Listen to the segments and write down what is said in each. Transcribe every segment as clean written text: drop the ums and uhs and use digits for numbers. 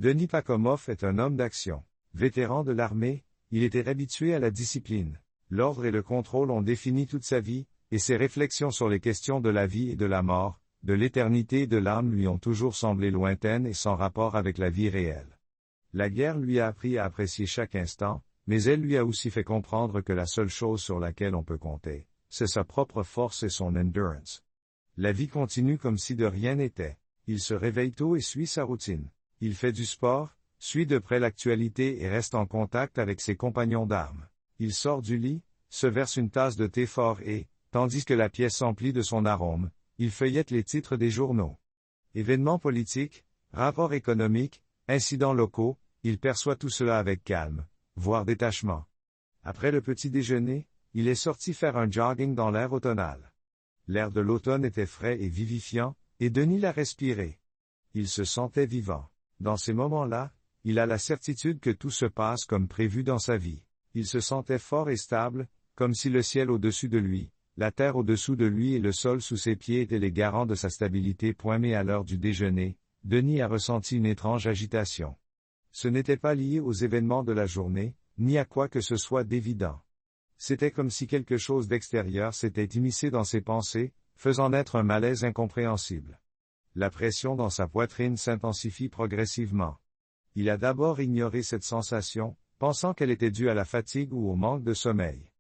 Denis Pakomov est un homme d'action. Vétéran de l'armée, il était habitué à la discipline. L'ordre et le contrôle ont défini toute sa vie, et ses réflexions sur les questions de la vie et de la mort, de l'éternité et de l'âme lui ont toujours semblé lointaines et sans rapport avec la vie réelle. La guerre lui a appris à apprécier chaque instant, mais elle lui a aussi fait comprendre que la seule chose sur laquelle on peut compter, c'est sa propre force et son endurance. La vie continue comme si de rien n'était. Il se réveille tôt et suit sa routine. Il fait du sport, suit de près l'actualité et reste en contact avec ses compagnons d'armes. Il sort du lit, se verse une tasse de thé fort et, tandis que la pièce s'emplit de son arôme, il feuillette les titres des journaux. Événements politiques, rapports économiques, incidents locaux, il perçoit tout cela avec calme, voire détachement. Après le petit déjeuner, il est sorti faire un jogging dans l'air automnal. L'air de l'automne était frais et vivifiant, et Denis l'a respiré. Il se sentait vivant. Dans ces moments-là, il a la certitude que tout se passe comme prévu dans sa vie. Il se sentait fort et stable, comme si le ciel au-dessus de lui, la terre au-dessous de lui et le sol sous ses pieds étaient les garants de sa stabilité. Mais à l'heure du déjeuner, Denis a ressenti une étrange agitation. Ce n'était pas lié aux événements de la journée, ni à quoi que ce soit d'évident. C'était comme si quelque chose d'extérieur s'était immiscé dans ses pensées, faisant naître un malaise incompréhensible. La pression dans sa poitrine s'intensifie progressivement. Il a d'abord ignoré cette sensation, pensant qu'elle était due à la fatigue ou au manque de sommeil.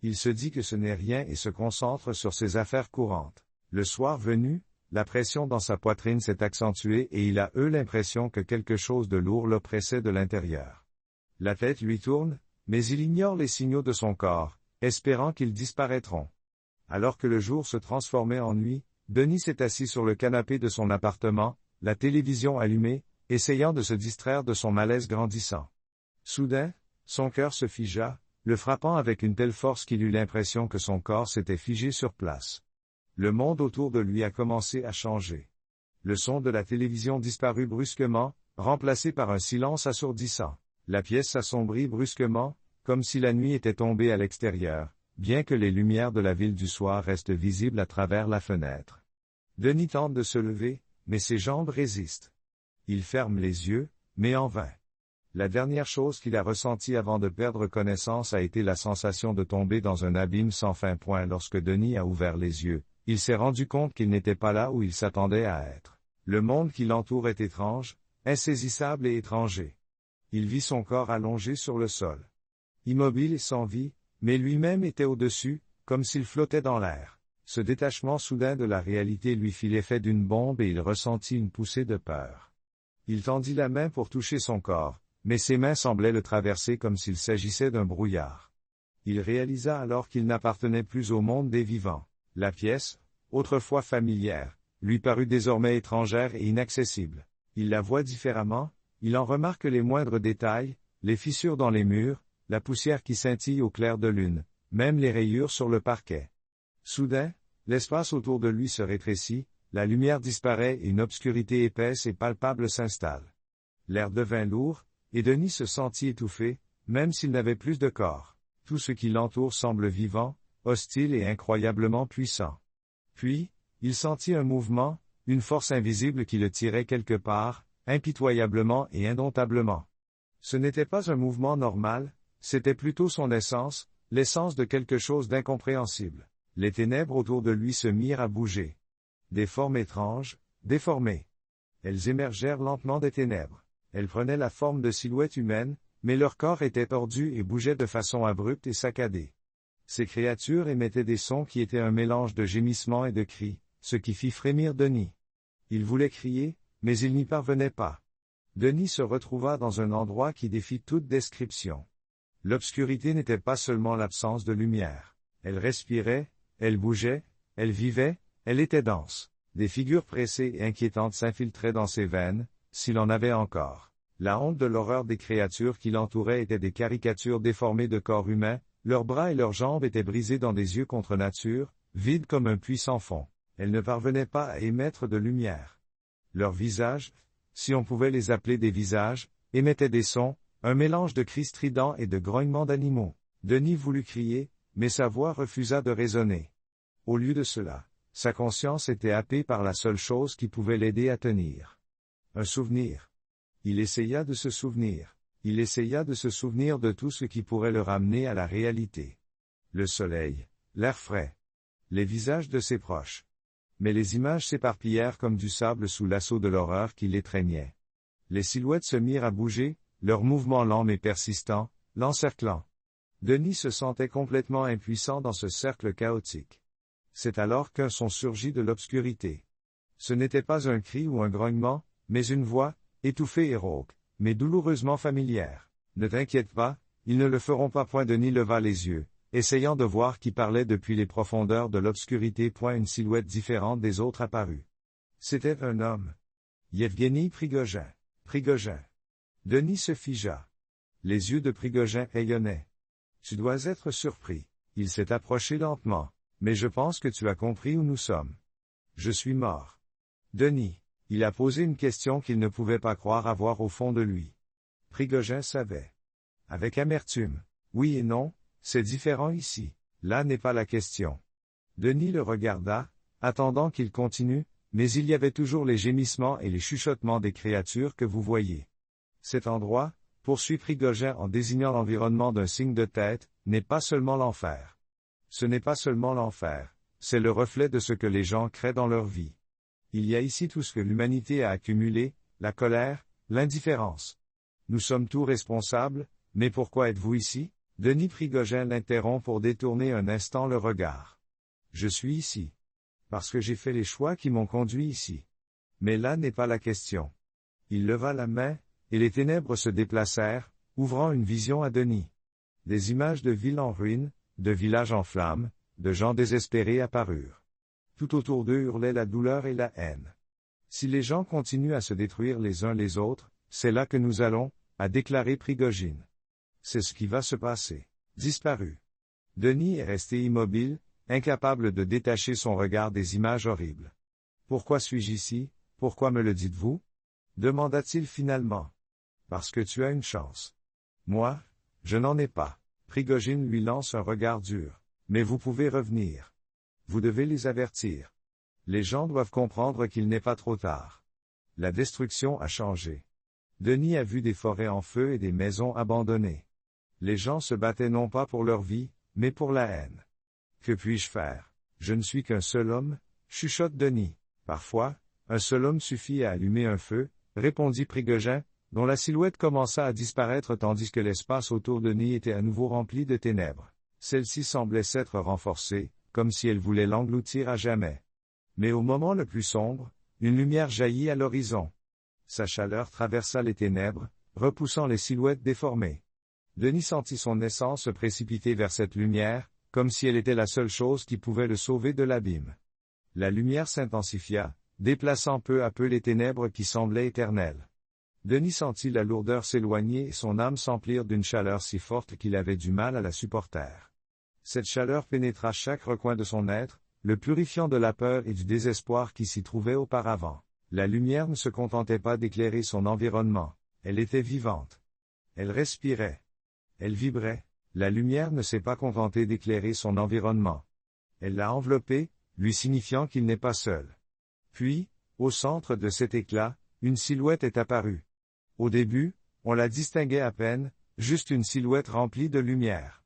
Il se dit que ce n'est rien et se concentre sur ses affaires courantes. Le soir venu, la pression dans sa poitrine s'est accentuée et il a eu l'impression que quelque chose de lourd l'oppressait de l'intérieur. La tête lui tourne, mais il ignore les signaux de son corps, espérant qu'ils disparaîtront. Alors que le jour se transformait en nuit, Denis s'est assis sur le canapé de son appartement, la télévision allumée, essayant de se distraire de son malaise grandissant. Soudain, son cœur se figea, le frappant avec une telle force qu'il eut l'impression que son corps s'était figé sur place. Le monde autour de lui a commencé à changer. Le son de la télévision disparut brusquement, remplacé par un silence assourdissant. La pièce s'assombrit brusquement, comme si la nuit était tombée à l'extérieur, bien que les lumières de la ville du soir restent visibles à travers la fenêtre. Denis tente de se lever, mais ses jambes résistent. Il ferme les yeux, mais en vain. La dernière chose qu'il a ressentie avant de perdre connaissance a été la sensation de tomber dans un abîme sans fin. Lorsque Denis a ouvert les yeux, il s'est rendu compte qu'il n'était pas là où il s'attendait à être. Le monde qui l'entoure est étrange, insaisissable et étranger. Il vit son corps allongé sur le sol. Immobile et sans vie, mais lui-même était au-dessus, comme s'il flottait dans l'air. Ce détachement soudain de la réalité lui fit l'effet d'une bombe et il ressentit une poussée de peur. Il tendit la main pour toucher son corps, mais ses mains semblaient le traverser comme s'il s'agissait d'un brouillard. Il réalisa alors qu'il n'appartenait plus au monde des vivants. La pièce, autrefois familière, lui parut désormais étrangère et inaccessible. Il la voit différemment, il en remarque les moindres détails, les fissures dans les murs, la poussière qui scintille au clair de lune, même les rayures sur le parquet. Soudain, l'espace autour de lui se rétrécit, la lumière disparaît et une obscurité épaisse et palpable s'installe. L'air devint lourd, et Denis se sentit étouffé, même s'il n'avait plus de corps. Tout ce qui l'entoure semble vivant, hostile et incroyablement puissant. Puis, il sentit un mouvement, une force invisible qui le tirait quelque part, impitoyablement et indomptablement. Ce n'était pas un mouvement normal, c'était plutôt son essence, l'essence de quelque chose d'incompréhensible. Les ténèbres autour de lui se mirent à bouger. Des formes étranges, déformées. Elles émergèrent lentement des ténèbres. Elles prenaient la forme de silhouettes humaines, mais leur corps était tordu et bougeait de façon abrupte et saccadée. Ces créatures émettaient des sons qui étaient un mélange de gémissements et de cris, ce qui fit frémir Denis. Il voulait crier, mais il n'y parvenait pas. Denis se retrouva dans un endroit qui défie toute description. L'obscurité n'était pas seulement l'absence de lumière. Elle respirait, elle bougeait, elle vivait, elle était dense. Des figures pressées et inquiétantes s'infiltraient dans ses veines, s'il en avait encore. La honte de l'horreur des créatures qui l'entouraient étaient des caricatures déformées de corps humains, leurs bras et leurs jambes étaient brisés dans des yeux contre nature, vides comme un puits sans fond. Elles ne parvenaient pas à émettre de lumière. Leurs visages, si on pouvait les appeler des visages, émettaient des sons, un mélange de cris stridents et de grognements d'animaux. Denis voulut crier, mais sa voix refusa de résonner. Au lieu de cela, sa conscience était happée par la seule chose qui pouvait l'aider à tenir. Un souvenir. Il essaya de se souvenir. Il essaya de se souvenir de tout ce qui pourrait le ramener à la réalité. Le soleil, l'air frais, les visages de ses proches. Mais les images s'éparpillèrent comme du sable sous l'assaut de l'horreur qui l'étreignait. Les silhouettes se mirent à bouger, leurs mouvements lents mais persistants, l'encerclant. Denis se sentait complètement impuissant dans ce cercle chaotique. C'est alors qu'un son surgit de l'obscurité. Ce n'était pas un cri ou un grognement, mais une voix, étouffée et rauque, mais douloureusement familière. Ne t'inquiète pas, ils ne le feront pas. Denis leva les yeux, essayant de voir qui parlait depuis les profondeurs de l'obscurité. Une silhouette différente des autres apparut. C'était un homme. Yevgeny Prigogine. Prigogine. Denis se figea. Les yeux de Prigogine rayonnaient. Tu dois être surpris. Il s'est approché lentement. Mais je pense que tu as compris où nous sommes. Je suis mort. Denis. Il a posé une question qu'il ne pouvait pas croire avoir au fond de lui. Prigogine savait. Avec amertume. Oui et non, c'est différent ici. Là n'est pas la question. Denis le regarda, attendant qu'il continue, mais il y avait toujours les gémissements et les chuchotements des créatures que vous voyez. Cet endroit, poursuit Prigogine en désignant l'environnement d'un signe de tête, n'est pas seulement l'enfer. Ce n'est pas seulement l'enfer, c'est le reflet de ce que les gens créent dans leur vie. Il y a ici tout ce que l'humanité a accumulé, la colère, l'indifférence. Nous sommes tous responsables, mais pourquoi êtes-vous ici? Denis Prigogine l'interrompt pour détourner un instant le regard. Je suis ici. Parce que j'ai fait les choix qui m'ont conduit ici. Mais là n'est pas la question. Il leva la main, et les ténèbres se déplacèrent, ouvrant une vision à Denis. Des images de villes en ruine, de villages en flammes, de gens désespérés apparurent. Tout autour d'eux hurlait la douleur et la haine. Si les gens continuent à se détruire les uns les autres, c'est là que nous allons, a déclaré Prigogine. C'est ce qui va se passer. Disparu. Denis est resté immobile, incapable de détacher son regard des images horribles. Pourquoi suis-je ici? Pourquoi me le dites-vous? Demanda-t-il finalement. Parce que tu as une chance. Moi, je n'en ai pas. Prigogine lui lance un regard dur. Mais vous pouvez revenir. Vous devez les avertir. Les gens doivent comprendre qu'il n'est pas trop tard. La destruction a changé. Denis a vu des forêts en feu et des maisons abandonnées. Les gens se battaient non pas pour leur vie, mais pour la haine. Que puis-je faire? Je ne suis qu'un seul homme, chuchote Denis. Parfois, un seul homme suffit à allumer un feu, répondit Prigogine, dont la silhouette commença à disparaître tandis que l'espace autour de Denis était à nouveau rempli de ténèbres. Celle-ci semblait s'être renforcée, comme si elle voulait l'engloutir à jamais. Mais au moment le plus sombre, une lumière jaillit à l'horizon. Sa chaleur traversa les ténèbres, repoussant les silhouettes déformées. Denis sentit son essence se précipiter vers cette lumière, comme si elle était la seule chose qui pouvait le sauver de l'abîme. La lumière s'intensifia, déplaçant peu à peu les ténèbres qui semblaient éternelles. Denis sentit la lourdeur s'éloigner et son âme s'emplir d'une chaleur si forte qu'il avait du mal à la supporter. Cette chaleur pénétra chaque recoin de son être, le purifiant de la peur et du désespoir qui s'y trouvait auparavant. La lumière ne se contentait pas d'éclairer son environnement, elle était vivante. Elle respirait. Elle vibrait. La lumière ne s'est pas contentée d'éclairer son environnement. Elle l'a enveloppé, lui signifiant qu'il n'est pas seul. Puis, au centre de cet éclat, une silhouette est apparue. Au début, on la distinguait à peine, juste une silhouette remplie de lumière.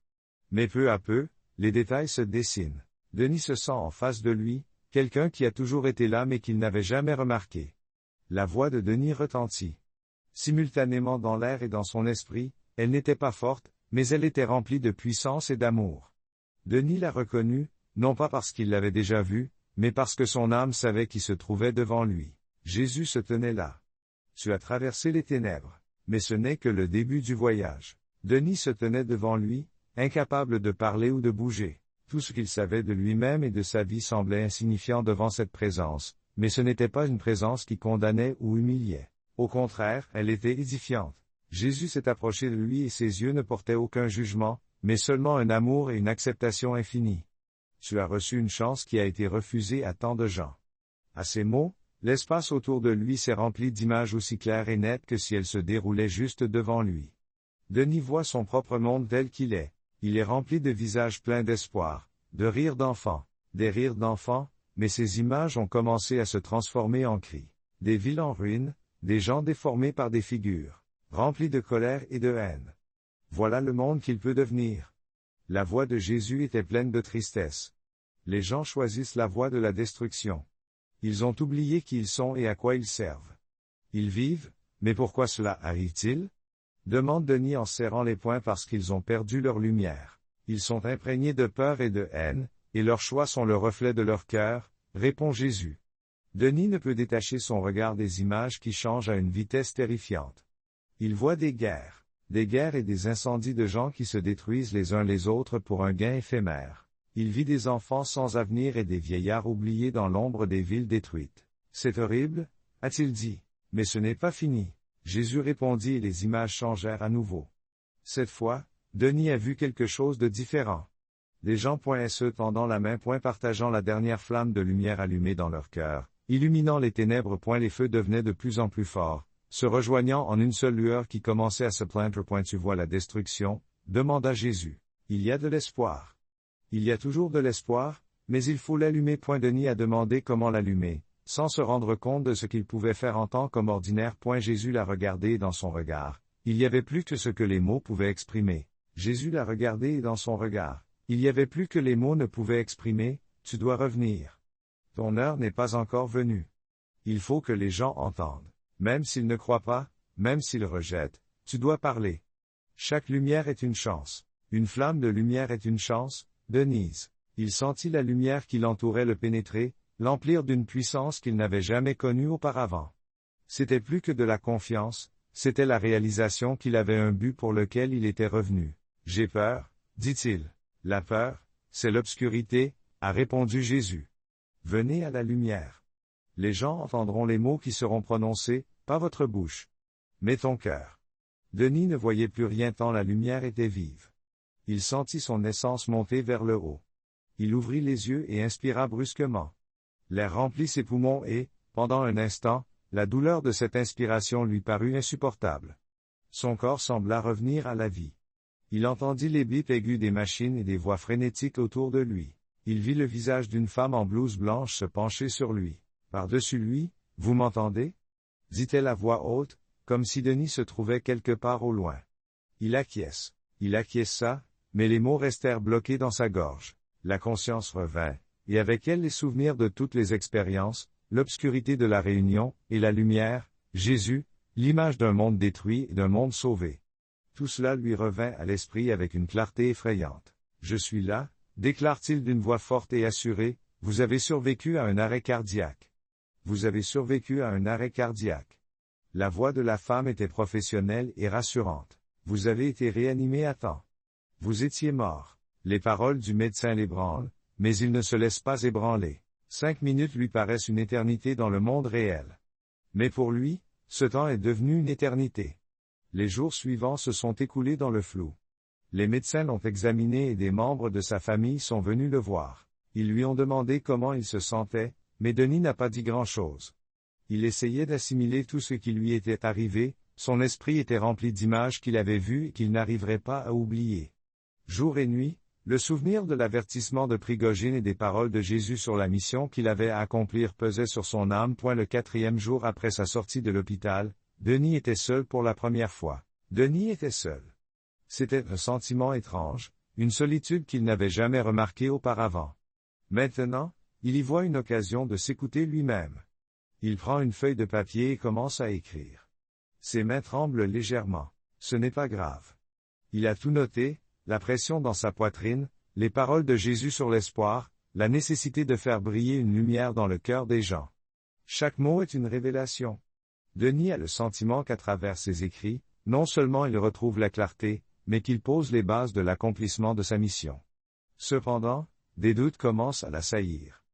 Mais peu à peu, les détails se dessinent. Denis se sent en face de lui, quelqu'un qui a toujours été là mais qu'il n'avait jamais remarqué. La voix de Denis retentit. Simultanément dans l'air et dans son esprit, elle n'était pas forte, mais elle était remplie de puissance et d'amour. Denis la reconnut, non pas parce qu'il l'avait déjà vue, mais parce que son âme savait qui se trouvait devant lui. Jésus se tenait là. Tu as traversé les ténèbres, mais ce n'est que le début du voyage. Denis se tenait devant lui, incapable de parler ou de bouger. Tout ce qu'il savait de lui-même et de sa vie semblait insignifiant devant cette présence, mais ce n'était pas une présence qui condamnait ou humiliait. Au contraire, elle était édifiante. Jésus s'est approché de lui et ses yeux ne portaient aucun jugement, mais seulement un amour et une acceptation infinie. Tu as reçu une chance qui a été refusée à tant de gens. À ces mots, l'espace autour de lui s'est rempli d'images aussi claires et nettes que si elles se déroulaient juste devant lui. Denis voit son propre monde tel qu'il est. Il est rempli de visages pleins d'espoir, de rires d'enfants, des rires d'enfants, mais ces images ont commencé à se transformer en cris. Des villes en ruine, Des gens déformés par des figures, remplis de colère et de haine. Voilà le monde qu'il peut devenir. La voie de Jésus était pleine de tristesse. Les gens choisissent la voie de la destruction. Ils ont oublié qui ils sont et à quoi ils servent. Ils vivent, mais pourquoi cela arrive-t-il? Demande Denis en serrant les poings parce qu'ils ont perdu leur lumière. Ils sont imprégnés de peur et de haine, et leurs choix sont le reflet de leur cœur, répond Jésus. Denis ne peut détacher son regard des images qui changent à une vitesse terrifiante. Il voit des guerres et des incendies de gens qui se détruisent les uns les autres pour un gain éphémère. Il vit des enfants sans avenir et des vieillards oubliés dans l'ombre des villes détruites. C'est horrible, a-t-il dit. Mais ce n'est pas fini. Jésus répondit et les images changèrent à nouveau. Cette fois, Denis a vu quelque chose de différent. Des gens se tendant la main partageant la dernière flamme de lumière allumée dans leur cœur, illuminant les ténèbres les feux devenaient de plus en plus forts, se rejoignant en une seule lueur qui commençait à se plaindre tu vois la destruction, demanda Jésus. Il y a de l'espoir. Il y a toujours de l'espoir, mais il faut l'allumer. Denis a demandé comment l'allumer, sans se rendre compte de ce qu'il pouvait faire en tant qu'homme ordinaire. Jésus l'a regardé et dans son regard, il y avait plus que ce que les mots pouvaient exprimer. Jésus l'a regardé et dans son regard, il y avait plus que les mots ne pouvaient exprimer, tu dois revenir. Ton heure n'est pas encore venue. Il faut que les gens entendent. Même s'ils ne croient pas, même s'ils rejettent, tu dois parler. Chaque lumière est une chance. Une flamme de lumière est une chance, Denise. Il sentit la lumière qui l'entourait le pénétrer, l'emplir d'une puissance qu'il n'avait jamais connue auparavant. C'était plus que de la confiance, c'était la réalisation qu'il avait un but pour lequel il était revenu. J'ai peur, dit-il. La peur, c'est l'obscurité, a répondu Jésus. Venez à la lumière. Les gens entendront les mots qui seront prononcés, pas votre bouche, mais ton cœur. Denis ne voyait plus rien tant la lumière était vive. Il sentit son essence monter vers le haut. Il ouvrit les yeux et inspira brusquement. L'air remplit ses poumons et, pendant un instant, la douleur de cette inspiration lui parut insupportable. Son corps sembla revenir à la vie. Il entendit les bips aigus des machines et des voix frénétiques autour de lui. Il vit le visage d'une femme en blouse blanche se pencher sur lui. Par-dessus lui, vous m'entendez? Dit-elle à voix haute, comme si Denis se trouvait quelque part au loin. Il acquiesça, mais les mots restèrent bloqués dans sa gorge. La conscience revint, et avec elle les souvenirs de toutes les expériences, l'obscurité de la réunion, et la lumière, Jésus, l'image d'un monde détruit et d'un monde sauvé. Tout cela lui revint à l'esprit avec une clarté effrayante. Je suis là, déclare-t-il d'une voix forte et assurée, vous avez survécu à un arrêt cardiaque. Vous avez survécu à un arrêt cardiaque. La voix de la femme était professionnelle et rassurante. Vous avez été réanimé à temps. Vous étiez mort. Les paroles du médecin l'ébranlent, mais il ne se laisse pas ébranler. 5 minutes lui paraissent une éternité dans le monde réel. Mais pour lui, ce temps est devenu une éternité. Les jours suivants se sont écoulés dans le flou. Les médecins l'ont examiné et des membres de sa famille sont venus le voir. Ils lui ont demandé comment il se sentait, mais Denis n'a pas dit grand-chose. Il essayait d'assimiler tout ce qui lui était arrivé, son esprit était rempli d'images qu'il avait vues et qu'il n'arriverait pas à oublier. Jour et nuit, le souvenir de l'avertissement de Prigogine et des paroles de Jésus sur la mission qu'il avait à accomplir pesait sur son âme. Le 4e jour après sa sortie de l'hôpital, Denis était seul pour la première fois. Denis était seul. C'était un sentiment étrange, une solitude qu'il n'avait jamais remarquée auparavant. Maintenant, il y voit une occasion de s'écouter lui-même. Il prend une feuille de papier et commence à écrire. Ses mains tremblent légèrement. Ce n'est pas grave. Il a tout noté, la pression dans sa poitrine, les paroles de Jésus sur l'espoir, la nécessité de faire briller une lumière dans le cœur des gens. Chaque mot est une révélation. Denis a le sentiment qu'à travers ses écrits, non seulement il retrouve la clarté, mais qu'il pose les bases de l'accomplissement de sa mission. Cependant, des doutes commencent à l'assaillir.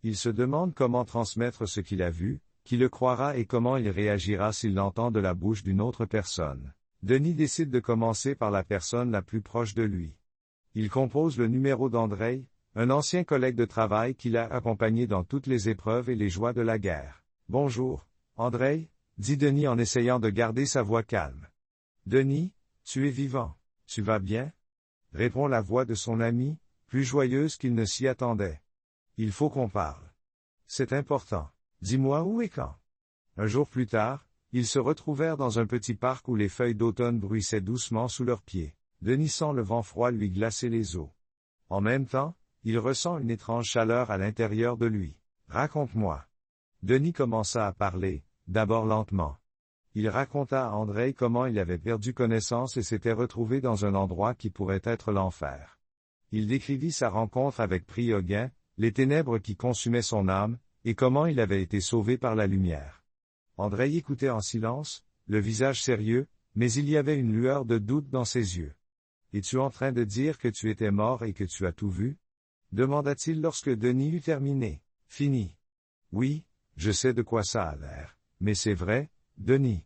Il se demande comment transmettre ce qu'il a vu, qui le croira et comment il réagira s'il l'entend de la bouche d'une autre personne. Denis décide de commencer par la personne la plus proche de lui. Il compose le numéro d'Andrei, un ancien collègue de travail qu'il a accompagné dans toutes les épreuves et les joies de la guerre. Bonjour, Andrei, dit Denis en essayant de garder sa voix calme. Denis, tu es vivant. Tu vas bien? Répond la voix de son ami, plus joyeuse qu'il ne s'y attendait. Il faut qu'on parle. C'est important. Dis-moi où et quand. Un jour plus tard, Ils se retrouvèrent dans un petit parc où les feuilles d'automne bruissaient doucement sous leurs pieds. Denis sent le vent froid lui glacer les os. En même temps, il ressent une étrange chaleur à l'intérieur de lui. « Raconte-moi. » Denis commença à parler, d'abord lentement. Il raconta à Andreï comment il avait perdu connaissance et s'était retrouvé dans un endroit qui pourrait être l'enfer. Il décrivit sa rencontre avec Priogen, les ténèbres qui consumaient son âme, et comment il avait été sauvé par la lumière. Andreï écoutait en silence, le visage sérieux, mais il y avait une lueur de doute dans ses yeux. « Es-tu en train de dire que tu étais mort et que tu as tout vu » demanda-t-il lorsque Denis eut terminé. « Fini. »« Oui, je sais de quoi ça a l'air, mais c'est vrai, Denis.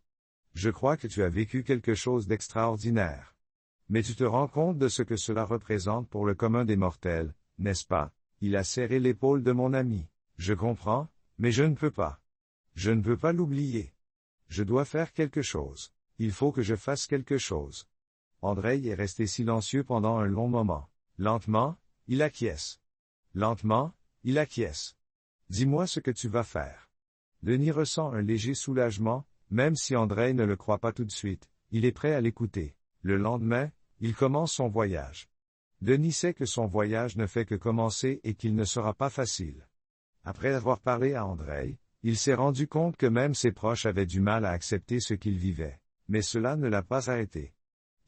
Je crois que tu as vécu quelque chose d'extraordinaire. Mais tu te rends compte de ce que cela représente pour le commun des mortels, n'est-ce pas ?» Il a serré l'épaule de mon ami. « Je comprends, mais je ne peux pas. Je ne peux pas l'oublier. Je dois faire quelque chose. Il faut que je fasse quelque chose. » Andreï est resté silencieux pendant un long moment. Lentement, il acquiesce. Lentement, il acquiesce. « Dis-moi ce que tu vas faire. » Denis ressent un léger soulagement, même si Andreï ne le croit pas tout de suite, il est prêt à l'écouter. Le lendemain, il commence son voyage. Denis sait que son voyage ne fait que commencer et qu'il ne sera pas facile. Après avoir parlé à Andreï, il s'est rendu compte que même ses proches avaient du mal à accepter ce qu'il vivait. Mais cela ne l'a pas arrêté.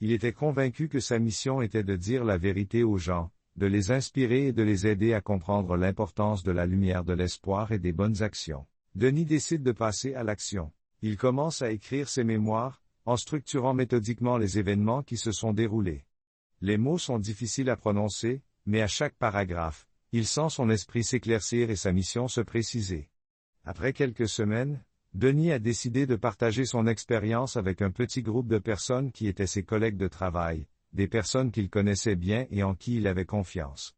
Il était convaincu que sa mission était de dire la vérité aux gens, de les inspirer et de les aider à comprendre l'importance de la lumière de l'espoir et des bonnes actions. Denis décide de passer à l'action. Il commence à écrire ses mémoires, en structurant méthodiquement les événements qui se sont déroulés. Les mots sont difficiles à prononcer, mais à chaque paragraphe, il sent son esprit s'éclaircir et sa mission se préciser. Après quelques semaines, Denis a décidé de partager son expérience avec un petit groupe de personnes qui étaient ses collègues de travail, des personnes qu'il connaissait bien et en qui il avait confiance.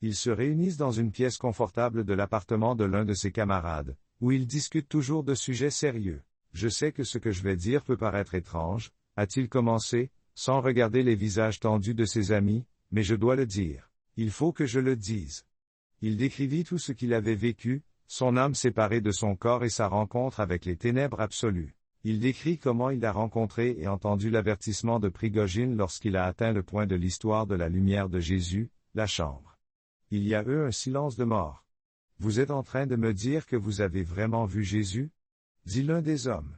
Ils se réunissent dans une pièce confortable de l'appartement de l'un de ses camarades, où ils discutent toujours de sujets sérieux. « Je sais que ce que je vais dire peut paraître étrange, » a-t-il commencé, sans regarder les visages tendus de ses amis, « mais je dois le dire. Il faut que je le dise. » Il décrivit tout ce qu'il avait vécu, son âme séparée de son corps et sa rencontre avec les ténèbres absolues. Il décrit comment il a rencontré et entendu l'avertissement de Prigogine lorsqu'il a atteint le point de l'histoire de la lumière de Jésus, la chambre. Il y a eu un silence de mort. « Vous êtes en train de me dire que vous avez vraiment vu Jésus ?» dit l'un des hommes.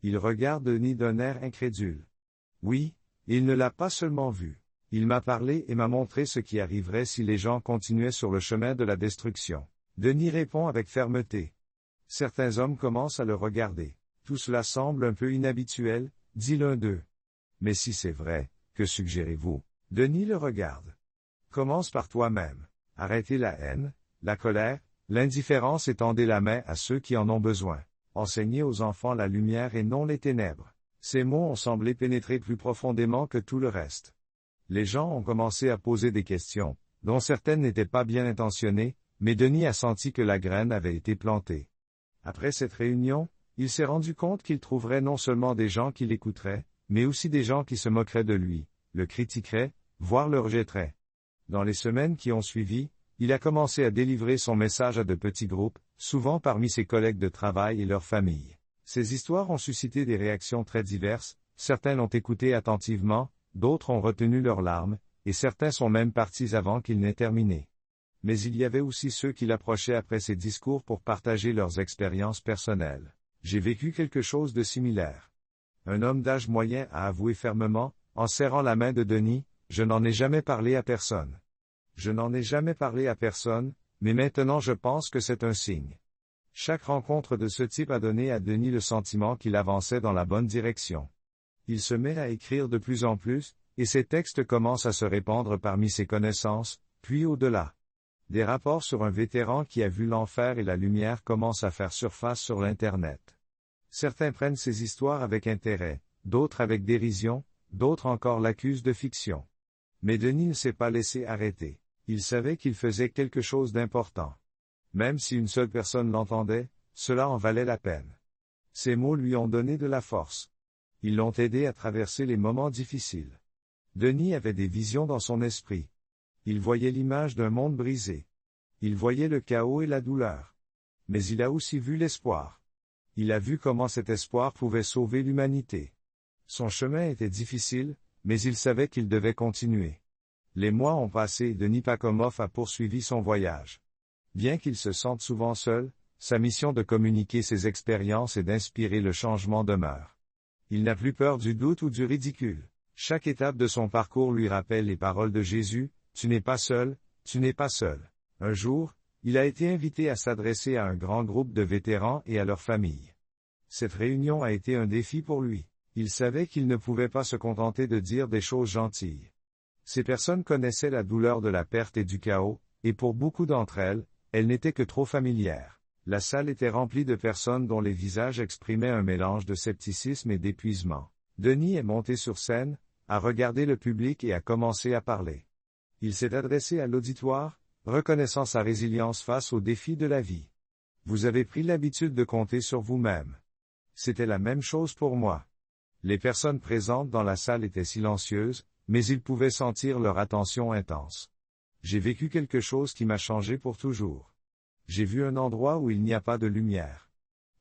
Il regarde Denis d'un air incrédule. « Oui, il ne l'a pas seulement vu. Il m'a parlé et m'a montré ce qui arriverait si les gens continuaient sur le chemin de la destruction. » Denis répond avec fermeté. Certains hommes commencent à le regarder. « Tout cela semble un peu inhabituel, » dit l'un d'eux. « Mais si c'est vrai, que suggérez-vous » Denis le regarde. « Commence par toi-même. Arrêtez la haine, la colère, l'indifférence et tendez la main à ceux qui en ont besoin. Enseignez aux enfants la lumière et non les ténèbres. » Ces mots ont semblé pénétrer plus profondément que tout le reste. Les gens ont commencé à poser des questions, dont certaines n'étaient pas bien intentionnées, mais Denis a senti que la graine avait été plantée. Après cette réunion, il s'est rendu compte qu'il trouverait non seulement des gens qui l'écouteraient, mais aussi des gens qui se moqueraient de lui, le critiqueraient, voire le rejetteraient. Dans les semaines qui ont suivi, il a commencé à délivrer son message à de petits groupes, souvent parmi ses collègues de travail et leurs familles. Ces histoires ont suscité des réactions très diverses, certains l'ont écouté attentivement, d'autres ont retenu leurs larmes, et certains sont même partis avant qu'il n'ait terminé. Mais il y avait aussi ceux qui l'approchaient après ses discours pour partager leurs expériences personnelles. « J'ai vécu quelque chose de similaire. » Un homme d'âge moyen a avoué fermement, en serrant la main de Denis, « Je n'en ai jamais parlé à personne. Je n'en ai jamais parlé à personne, mais maintenant je pense que c'est un signe. » Chaque rencontre de ce type a donné à Denis le sentiment qu'il avançait dans la bonne direction. Il se met à écrire de plus en plus, et ses textes commencent à se répandre parmi ses connaissances, puis au-delà. Des rapports sur un vétéran qui a vu l'enfer et la lumière commencent à faire surface sur l'Internet. Certains prennent ces histoires avec intérêt, d'autres avec dérision, d'autres encore l'accusent de fiction. Mais Denis ne s'est pas laissé arrêter. Il savait qu'il faisait quelque chose d'important. Même si une seule personne l'entendait, cela en valait la peine. Ces mots lui ont donné de la force. Ils l'ont aidé à traverser les moments difficiles. Denis avait des visions dans son esprit. Il voyait l'image d'un monde brisé. Il voyait le chaos et la douleur. Mais il a aussi vu l'espoir. Il a vu comment cet espoir pouvait sauver l'humanité. Son chemin était difficile, mais il savait qu'il devait continuer. Les mois ont passé et Denis Pakomov a poursuivi son voyage. Bien qu'il se sente souvent seul, sa mission de communiquer ses expériences et d'inspirer le changement demeure. Il n'a plus peur du doute ou du ridicule. Chaque étape de son parcours lui rappelle les paroles de Jésus, « Tu n'es pas seul, tu n'es pas seul ». Un jour, il a été invité à s'adresser à un grand groupe de vétérans et à leurs familles. Cette réunion a été un défi pour lui. Il savait qu'il ne pouvait pas se contenter de dire des choses gentilles. Ces personnes connaissaient la douleur de la perte et du chaos, et pour beaucoup d'entre elles, elle n'était que trop familière. La salle était remplie de personnes dont les visages exprimaient un mélange de scepticisme et d'épuisement. Denis est monté sur scène, a regardé le public et a commencé à parler. Il s'est adressé à l'auditoire, reconnaissant sa résilience face aux défis de la vie. Vous avez pris l'habitude de compter sur vous-même. C'était la même chose pour moi. Les personnes présentes dans la salle étaient silencieuses, mais ils pouvaient sentir leur attention intense. J'ai vécu quelque chose qui m'a changé pour toujours. J'ai vu un endroit où il n'y a pas de lumière.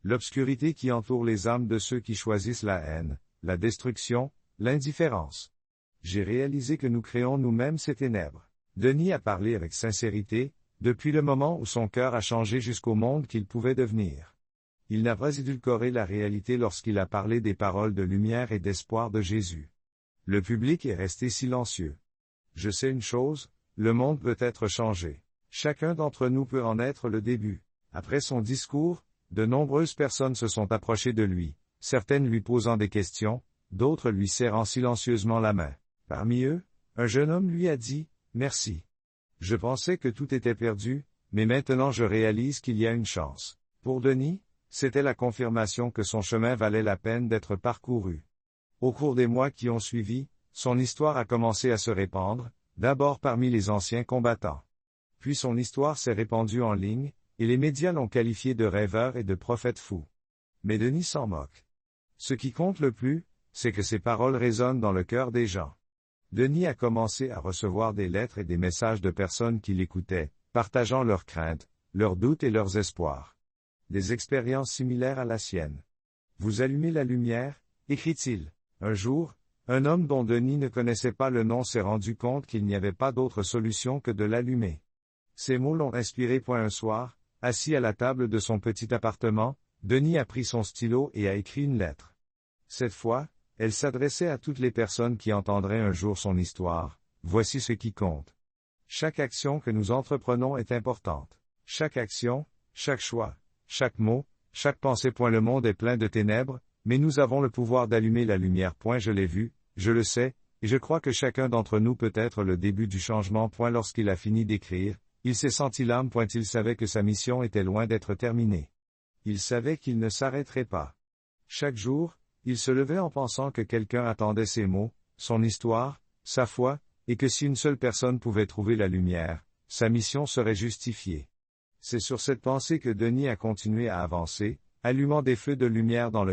L'obscurité qui entoure les âmes de ceux qui choisissent la haine, la destruction, l'indifférence. J'ai réalisé que nous créons nous-mêmes ces ténèbres. Denis a parlé avec sincérité, depuis le moment où son cœur a changé jusqu'au monde qu'il pouvait devenir. Il n'a pas édulcoré la réalité lorsqu'il a parlé des paroles de lumière et d'espoir de Jésus. Le public est resté silencieux. Je sais une chose, le monde peut être changé. Chacun d'entre nous peut en être le début. Après son discours, de nombreuses personnes se sont approchées de lui, certaines lui posant des questions, d'autres lui serrant silencieusement la main. Parmi eux, un jeune homme lui a dit « Merci. Je pensais que tout était perdu, mais maintenant je réalise qu'il y a une chance. » Pour Denis, c'était la confirmation que son chemin valait la peine d'être parcouru. Au cours des mois qui ont suivi, son histoire a commencé à se répandre, d'abord parmi les anciens combattants. Puis son histoire s'est répandue en ligne, et les médias l'ont qualifié de rêveur et de prophète fou. Mais Denis s'en moque. Ce qui compte le plus, c'est que ses paroles résonnent dans le cœur des gens. Denis a commencé à recevoir des lettres et des messages de personnes qui l'écoutaient, partageant leurs craintes, leurs doutes et leurs espoirs. Des expériences similaires à la sienne. Vous allumez la lumière, écrit-il. Un jour, un homme dont Denis ne connaissait pas le nom s'est rendu compte qu'il n'y avait pas d'autre solution que de l'allumer. Ces mots l'ont inspiré. Un soir, assis à la table de son petit appartement, Denis a pris son stylo et a écrit une lettre. Cette fois, elle s'adressait à toutes les personnes qui entendraient un jour son histoire. Voici ce qui compte. Chaque action que nous entreprenons est importante. Chaque action, chaque choix, chaque mot, chaque pensée. Le monde est plein de ténèbres, mais nous avons le pouvoir d'allumer la lumière. Je l'ai vu, je le sais, et je crois que chacun d'entre nous peut être le début du changement. Lorsqu'il a fini d'écrire, il s'est senti l'âme. Il savait que sa mission était loin d'être terminée. Il savait qu'il ne s'arrêterait pas. Chaque jour, il se levait en pensant que quelqu'un attendait ses mots, son histoire, sa foi, et que si une seule personne pouvait trouver la lumière, sa mission serait justifiée. C'est sur cette pensée que Denis a continué à avancer, allumant des feux de lumière dans le